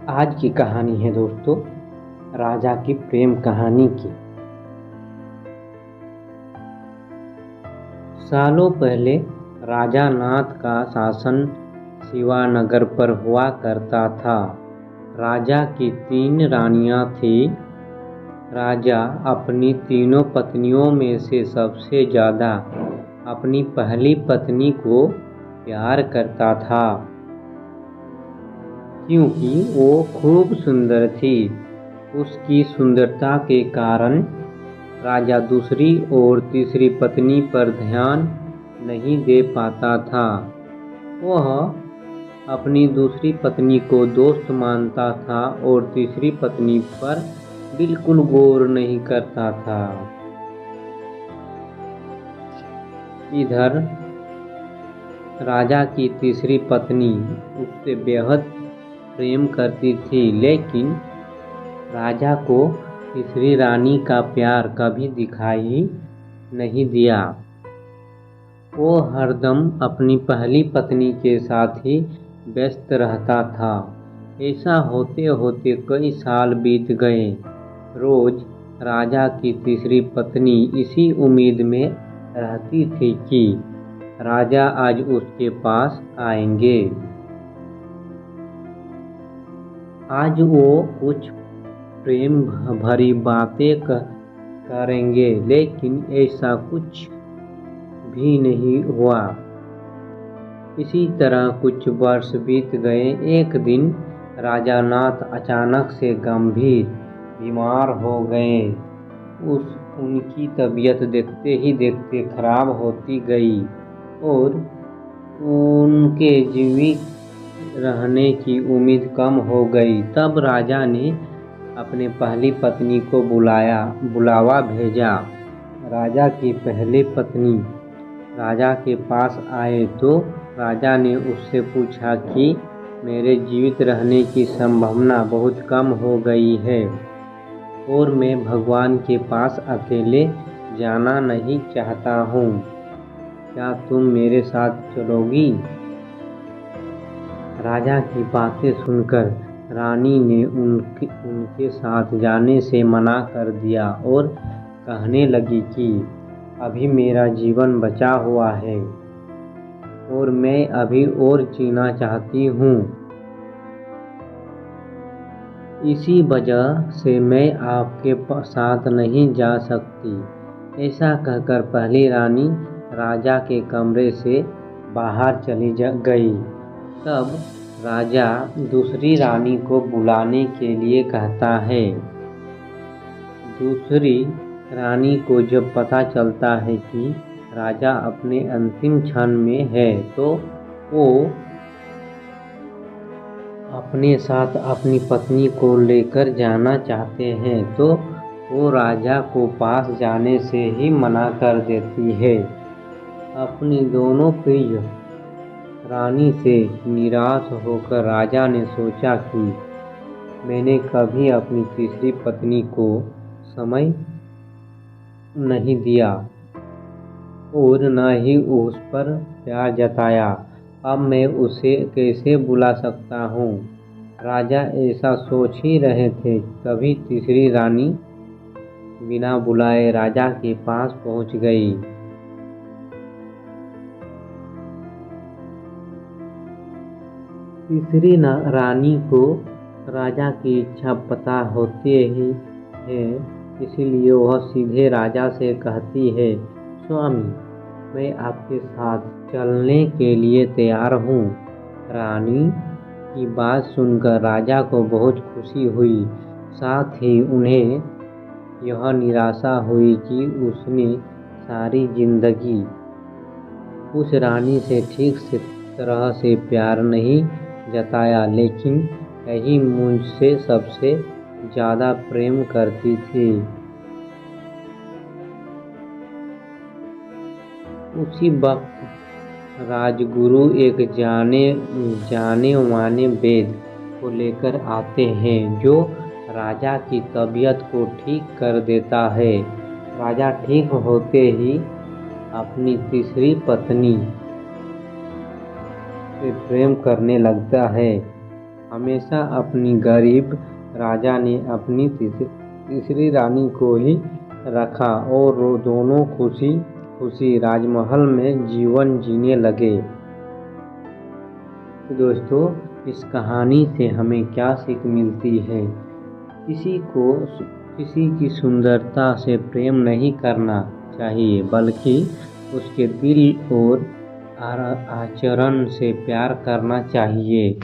आज की कहानी है दोस्तों, राजा की प्रेम कहानी की। सालों पहले राजा नाथ का शासन शिवानगर पर हुआ करता था। राजा की 3 रानियां थीं। राजा अपनी तीनों पत्नियों में से सबसे ज़्यादा अपनी पहली पत्नी को प्यार करता था, क्योंकि वो खूब सुंदर थी। उसकी सुंदरता के कारण राजा दूसरी और तीसरी पत्नी पर ध्यान नहीं दे पाता था। वह अपनी दूसरी पत्नी को दोस्त मानता था और तीसरी पत्नी पर बिल्कुल गौर नहीं करता था। इधर राजा की तीसरी पत्नी उससे बेहद प्रेम करती थी, लेकिन राजा को तीसरी रानी का प्यार कभी दिखाई नहीं दिया। वो हरदम अपनी पहली पत्नी के साथ ही व्यस्त रहता था। ऐसा होते होते कई साल बीत गए। रोज राजा की तीसरी पत्नी इसी उम्मीद में रहती थी कि राजा आज उसके पास आएंगे। आज वो कुछ प्रेम भरी बातें करेंगे, लेकिन ऐसा कुछ भी नहीं हुआ। इसी तरह कुछ वर्ष बीत गए। एक दिन राजा नाथ अचानक से गंभीर बीमार हो गए। उनकी तबीयत देखते ही देखते खराब होती गई और उनके जीवित रहने की उम्मीद कम हो गई। तब राजा ने अपने पहली पत्नी को बुलावा भेजा। राजा की पहली पत्नी राजा के पास आए तो राजा ने उससे पूछा कि मेरे जीवित रहने की संभावना बहुत कम हो गई है और मैं भगवान के पास अकेले जाना नहीं चाहता हूँ। क्या तुम मेरे साथ चलोगी? राजा की बातें सुनकर रानी ने उनके साथ जाने से मना कर दिया और कहने लगी कि अभी मेरा जीवन बचा हुआ है और मैं अभी और जीना चाहती हूँ। इसी वजह से मैं आपके साथ नहीं जा सकती। ऐसा कहकर पहली रानी राजा के कमरे से बाहर चली गई। तब राजा दूसरी रानी को बुलाने के लिए कहता है। दूसरी रानी को जब पता चलता है कि राजा अपने अंतिम क्षण में है तो वो अपने साथ अपनी पत्नी को लेकर जाना चाहते हैं, तो वो राजा को पास जाने से ही मना कर देती है। अपनी दोनों प्रिय रानी से निराश होकर राजा ने सोचा कि मैंने कभी अपनी तीसरी पत्नी को समय नहीं दिया और न ही उस पर प्यार जताया। अब मैं उसे कैसे बुला सकता हूँ? राजा ऐसा सोच ही रहे थे, तभी तीसरी रानी बिना बुलाए राजा के पास पहुँच गई। तीसरी रानी को राजा की इच्छा पता होते ही है, इसलिए वह सीधे राजा से कहती है, स्वामी, मैं आपके साथ चलने के लिए तैयार हूँ। रानी की बात सुनकर राजा को बहुत खुशी हुई। साथ ही उन्हें यह निराशा हुई कि उसने सारी जिंदगी उस रानी से ठीक से तरह से प्यार नहीं जताया, लेकिन यही मुझसे सबसे ज़्यादा प्रेम करती थी। उसी वक्त राजगुरु एक जाने माने वैद्य को लेकर आते हैं, जो राजा की तबीयत को ठीक कर देता है। राजा ठीक होते ही अपनी तीसरी पत्नी से प्रेम करने लगता है। हमेशा अपनी गरीब राजा ने अपनी तीसरी रानी को ही रखा और वो दोनों खुशी खुशी राजमहल में जीवन जीने लगे। तो दोस्तों, इस कहानी से हमें क्या सीख मिलती है? किसी की सुंदरता से प्रेम नहीं करना चाहिए, बल्कि उसके दिल और आचरण से प्यार करना चाहिए।